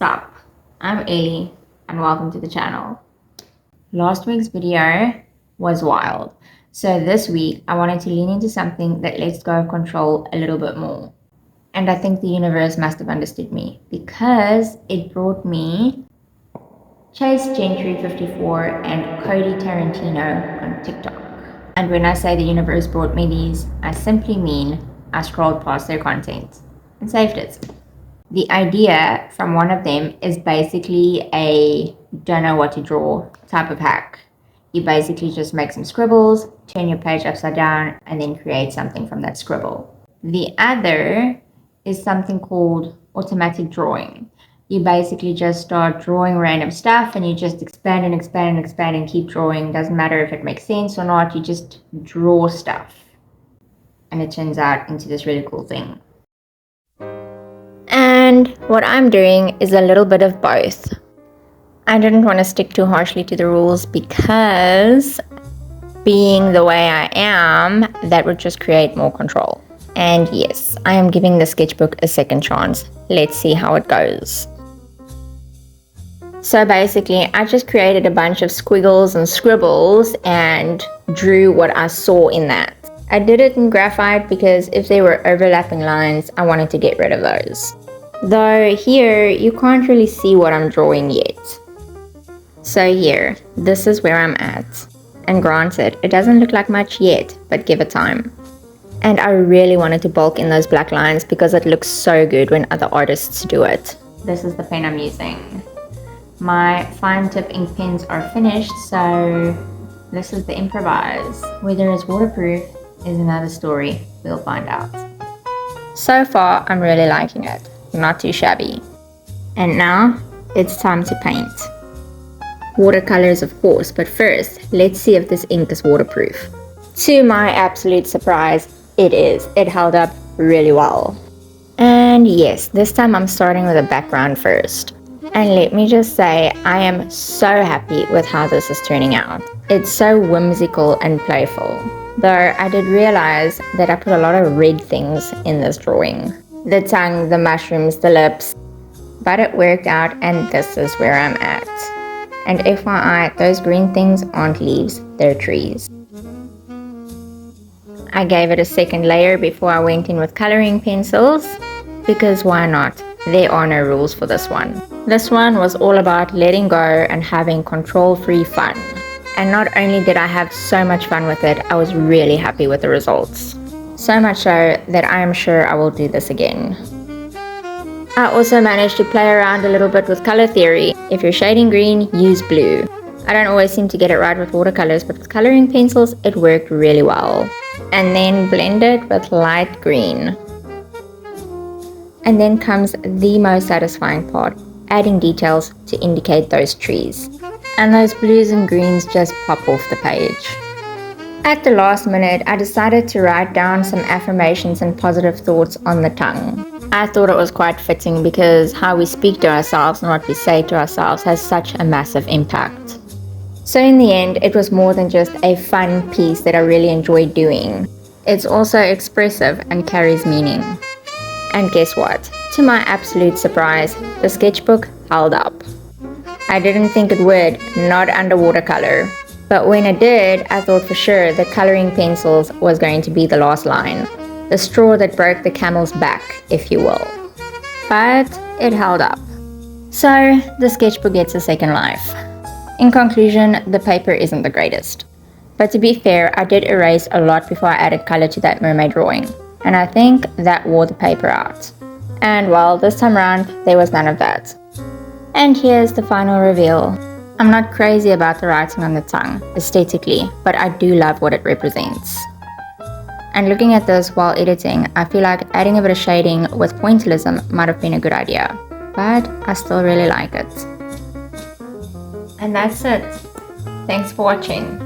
Sup, I'm Ellie and welcome to the channel. Last week's video was wild, so this week I wanted to lean into something that lets go of control a little bit more. And I think the universe must have understood me because it brought me Chase Gentry 54 and Cody Tarantino on TikTok. And when I say the universe brought me these, I simply mean I scrolled past their content and saved it. The idea from one of them is basically a don't know what to draw type of hack. You basically just make some scribbles, turn your page upside down, and then create something from that scribble. The other is something called automatic drawing. You basically just start drawing random stuff and you just expand and expand and expand and keep drawing. Doesn't matter if it makes sense or not, you just draw stuff. And it turns out into this really cool thing. And what I'm doing is a little bit of both. I didn't want to stick too harshly to the rules because being the way I am, that would just create more control. And yes, I am giving the sketchbook a second chance. Let's see how it goes. So basically, I just created a bunch of squiggles and scribbles and drew what I saw in that. I did it in graphite because if there were overlapping lines, I wanted to get rid of those. Though here, you can't really see what I'm drawing yet. So here, this is where I'm at. And granted, it doesn't look like much yet, but give it time. And I really wanted to bulk in those black lines because it looks so good when other artists do it. This is the pen I'm using. My fine tip ink pens are finished, so this is the improvise. Whether it's waterproof is another story, we'll find out. So far, I'm really liking it. Not too shabby. And now, it's time to paint. Watercolors, of course, but first, let's see if this ink is waterproof. To my absolute surprise, it is. It held up really well. And yes, this time I'm starting with a background first. And let me just say, I am so happy with how this is turning out. It's so whimsical and playful. Though I did realize that I put a lot of red things in this drawing. The tongue, the mushrooms, the lips. But it worked out and this is where I'm at. And FYI, those green things aren't leaves, they're trees. I gave it a second layer before I went in with coloring pencils. Because why not? There are no rules for this one. This one was all about letting go and having control-free fun. And not only did I have so much fun with it, I was really happy with the results. So much so that I am sure I will do this again. I also managed to play around a little bit with color theory. If you're shading green, use blue. I don't always seem to get it right with watercolors, but with coloring pencils, it worked really well. And then blend it with light green. And then comes the most satisfying part, adding details to indicate those trees. And those blues and greens just pop off the page. At the last minute, I decided to write down some affirmations and positive thoughts on the tongue. I thought it was quite fitting because how we speak to ourselves and what we say to ourselves has such a massive impact. So in the end, it was more than just a fun piece that I really enjoyed doing. It's also expressive and carries meaning. And guess what? To my absolute surprise, the sketchbook held up. I didn't think it would, not under watercolor. But when it did, I thought for sure that coloring pencils was going to be the last line. The straw that broke the camel's back, if you will. But it held up. So the sketchbook gets a second life. In conclusion, the paper isn't the greatest. But to be fair, I did erase a lot before I added color to that mermaid drawing. And I think that wore the paper out. And well, this time around, there was none of that. And here's the final reveal. I'm not crazy about the writing on the tongue, aesthetically, but I do love what it represents. And looking at this while editing, I feel like adding a bit of shading with pointillism might have been a good idea. But I still really like it. And that's it. Thanks for watching.